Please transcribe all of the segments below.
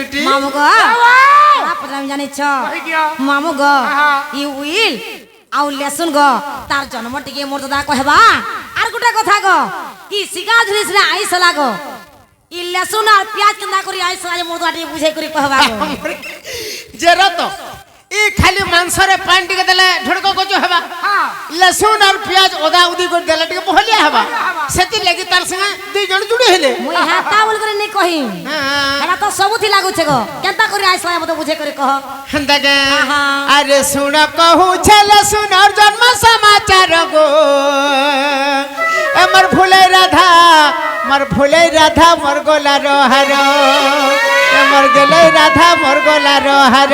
দুইটি মামু গো আপনি আমি জানিছ মামু গো ই উইল আউ লেসুন গো তার জন্ম টিকে মর্যাদা কহবা আর গোটা কথা গো ই সিগা ধরিস না আইসলা গো ই লেসুন আর পেঁয়াজ কেন্দা করি আইসলা যে মর্যাদা টিকে বুঝাই করি কহবা গো যে রত ই খালি মাংসরে পানি টিকে দেলে ঢড়ক গজ হেবা লসুন আর পেঁয়াজ ওদা উদি করে দেলে টিকে বহলিয়া হেবা সেতি লাগি তার সঙ্গে দুই জন জুড়ি হেলে মুই হাতা বল করে নি কহি হেলা তো সবুথি লাগুছে গো কেনতা করি আইসলা মতে বুঝে করে কহ হন্দাগে আরে শুন কহু ছেলে শুন আর জন্ম সমাচার গো আমার ভুলে রাধা মোর গোলার হার আমার গেলে রাধা মোর গোলার হার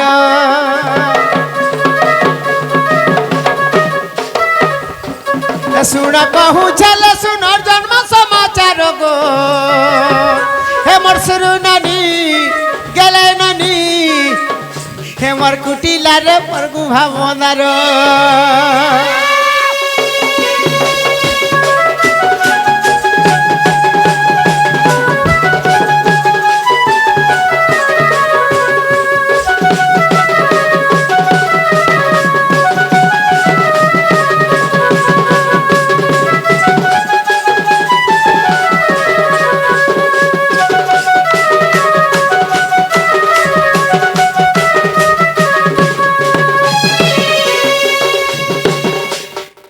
শুন কহু ছেলে শুন আর জন্ম সমাচার গো হে মোর সুরু নানি গেলে নানি হে মোর কুটিলারে পরগু ভাবনার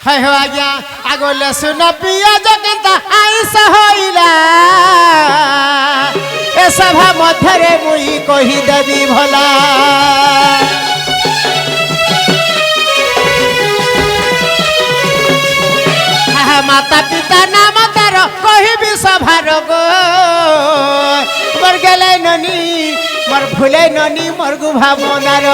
হাই হো আজ্ঞা আগো লসুন পিঁয়াজ কেন্তা আইস হইলা এ সভা মধ্যে মুই কহি দেবি ভলা মাতা পিতা নাম তার কহিবি সভার গো মোর গেলে ননি মোর ভুলে ননি মোর গু ভাবনার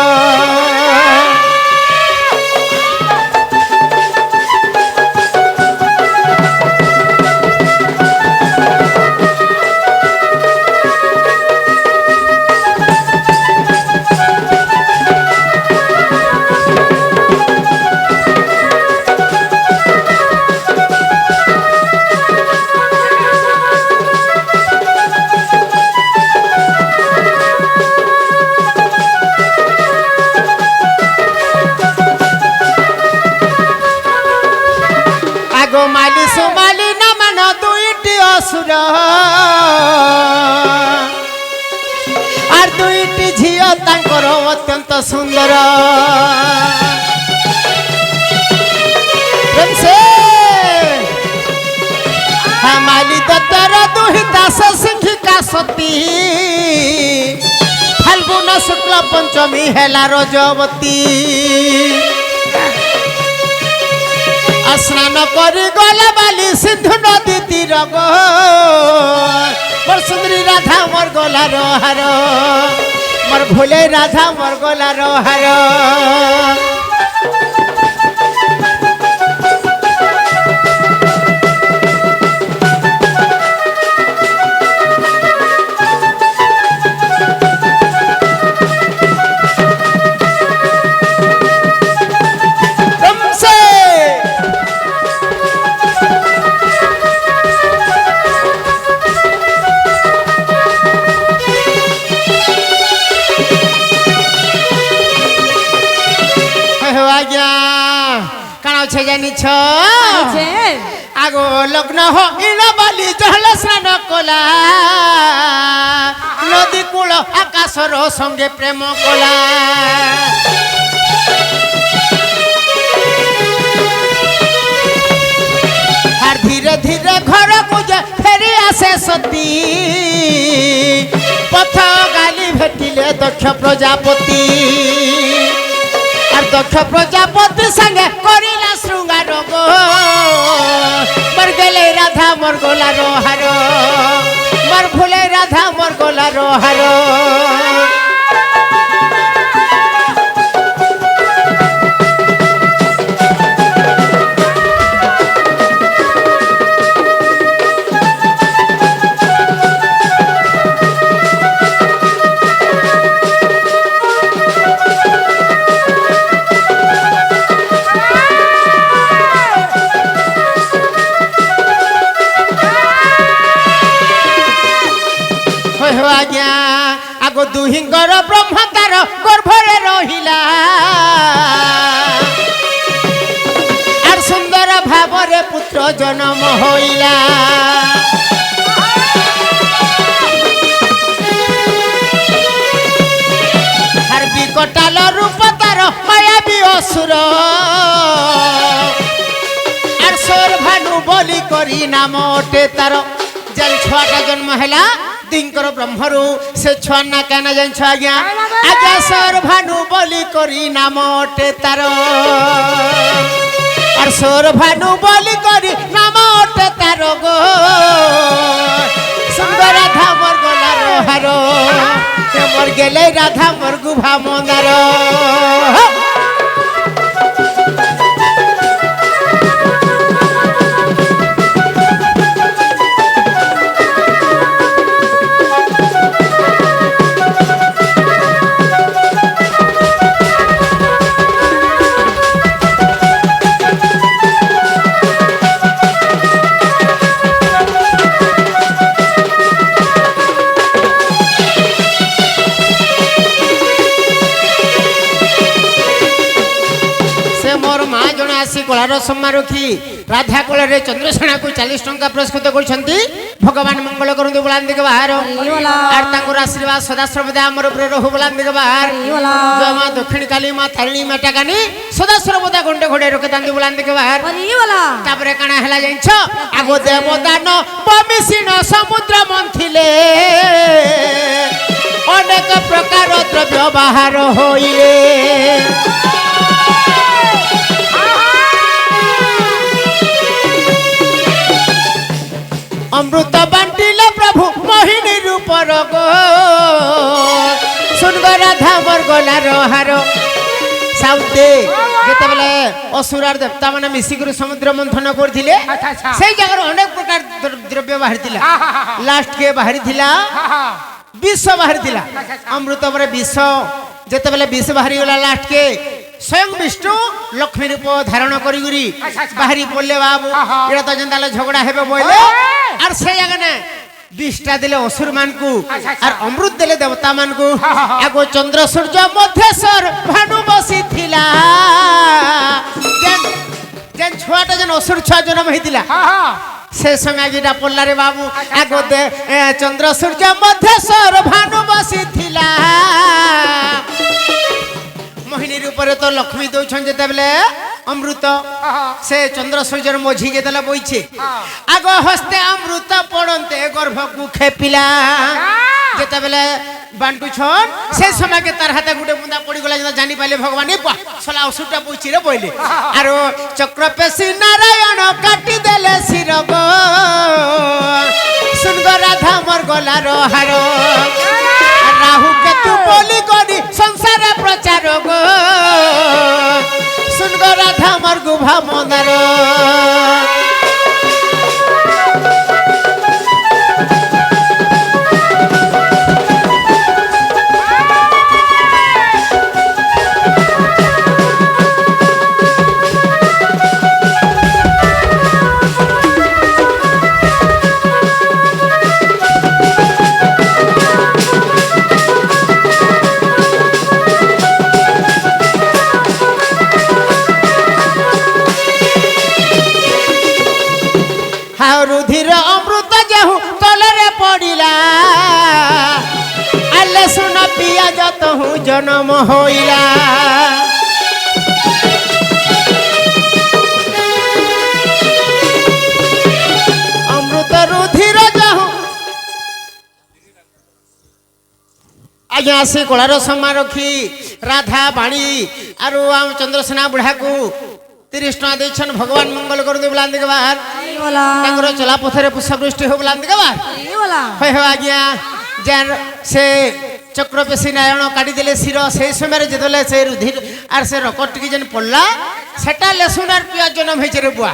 আগো মালি সুমালি না মান দুইটি অসুর আর দুইটি ঝিও তাঙ্কর অত্যন্ত সুন্দর মালি দত্তর দুই দাস সিংহিকা সতী ফাল্গুন শুক্ল পঞ্চমী হেলা রজবতী স্নান করি গলা বালি সিন্ধু নদী তীর গো মোর সুন্দরী রাধা মোর গোলার হার মোর ভুলে রাধা মোর গোলার হার জানিছ আগো লগ্ন হইল বলি জল স্নান কলা নদী কূল আকাশর সঙ্গে প্রেম কলা আর ধীরে ধীরে ঘরকু যে ফেরি আসে সতী পথ গালি ভেটিলে দক্ষ প্রজাপতি আর দক্ষ প্রজাপতি সঙ্গে করিলা শৃঙ্গার গো মোর গেলে রাধা মোর গোলার হার মোর ভুলে রাধা মোর গোলার হার রুধিঙ্গর ব্রহ্ম তার গর্ভরে রহিলা আর সুন্দর ভাবরে পুত্র জন্ম হইলা আর বিকটাল রূপ তার মায়াবী অসুর আর সোর ভানু বলি করি নামটে তার যেন ছুয়াটা জন্ম হেলা দিঙ্কর ব্রহ্মরু সে ছুয়ার না কেন জানছ আজ্ঞা আজ্ঞা সোর ভানু বলি করি নামটে তার আর সোর ভানু বলি করি নামটে তার গো সুন্দর রাধা মোর গলার হার মোর গেলে রাধা মোর গুভা মন্দার কলার সমারোখী রাধা কোଳରେ চন্দ্রসেনাକୁ 40 ଟଙ୍କା ପୁରସ୍କୃତ କରିଛନ୍ତି ভগবান মঙ্গল করন্তু বলান্দিকে বাহার আর তাঙ্কর আশীর্বাদ সদা সর্বদা আমার উপরে রহু বলান্দিকে বাহার জয় মা দক্ষিণ কালী মা তারিণী মেটাকানি সদা সর্বদা গন্ডে ঘোড়ে রকে তান্দি বলান্দিকে বাহার তারপরে কানা হেলা জানিছ আগো দেবদান বমিশিণ সমুদ্র মন্থিলে অনেক প্রকার দ্রব্য বাহার হইলে অমৃত বান্টিলে প্রভু মোহিনী রূপর গো শুনগ রাধা মোর গলার হার সাউতে যেতবেলে অসুরার দেবতা মানে মিশিকি সমুদ্র মন্থন করছিলে সেই জায়গার অনেক প্রকার দ্রব্য বাহারিলা লাস্ট কে বাহারিলা বিষ বাহারিলা অমৃত পরে বিষ যেতবেলে বিষ বাহারি গলা লাস্ট কে স্বয়ং বিষ্ণু লক্ষ্মী রূপ ধারণ করি বাহারি পড়লে বাবু এটা তো যেন ঝগড়া হবে বলে আর সেই জায়গানে বিষটা দিলে অসুর মানকু আর অমৃত দিলে দেবতা মানকু আগো চন্দ্র সূর্য মধ্যেশ্বর ভানু বসি থিলা যেন ছুয়াটা যেন অসুর ছুয়া জন্ম হইতিলা সে সময় যেটা পড়লা রে বাবু আগো চন্দ্র সূর্য মধ্যেশ্বর ভানু বসি থিলা মোহিনীর উপরে তো লক্ষ্মী দৌছন যেতেবেলে অমৃত সে চন্দ্র সূর্যর মঝি যেতেলে বইছে আগ হস্তে অমৃত পড়ন্তে গর্ভকু খেপিলা যেতেবেলে বান্টুছন সেই সময়কে তার হাতে গুটে বুন্দা পড়িগলা যেটা জানি পাইলে ভগবান সলা ওষুধটা বইছি রে বইলে আর চক্রপেশী নারায়ণ কাটি দেলে শির গো শুনগ রাধা মোর গলার হার রাহু কেতু বলি করি সংসারে প্রচার গো শুনগ রাধা মোর গুভা মন্দার রুধির অমৃত যেহু তলরে পড়িলা আলে শুন পিয়া যত জন্ম হইলা অমৃত রুধির যেহু আজ্ঞা সে কলার সমারোখী রাধা বাণী আর চন্দ্রসেনা বুঢ়াকু 30 ଟଙ୍କା ଦେଇଛନ୍ ଭଗବାନ ମଙ୍ଗଳ କରନ୍ତୁ ବୁଲାନ୍ଦିକେ ବାହାର ତାଙ୍କର ଚଲା ପଥରେ ପୁଷ୍ପବୃଷ୍ଟି ହଉ ବୁଲାନ୍ଦିକେ ବାହାର ହଏ ହେ ଆଜ୍ଞା ଯେନ୍ ସେ ଚକ୍ରପେଶୀ ନାରାୟଣ କାଟିଦେଲେ ଶିର সেই ସମୟରେ ଯେତେବେଳେ ସେ ରୁଧିର আর ସେ ରକଟ ଟିକେ ଯେନ୍ ପଡଲା ସେଟା ଲେସୁନ আর ପିଆଜ ଜନ୍ମ ହେଇছে ରେ ବୁଆ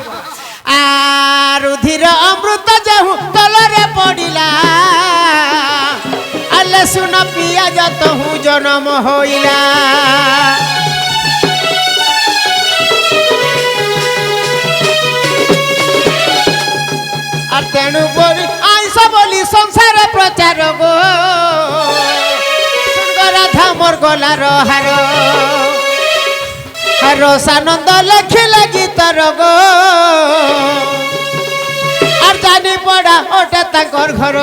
আর ରୁଧିର ଅମୃତ ଯେହୁ ତଲରେ ପଡିଲା আর লেସୁନ ପିଆଜ ତହୁ ଜନ୍ମ হইলা আর তেণু বলি আইস বলি সংসারে প্রচার গো মোর গলার হার রসানন্দ লেখিলে গীতর গো আর জানি পড়া ওটা তাঙ্কর ঘর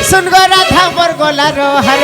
শুনগো রাধা মোর গলার হার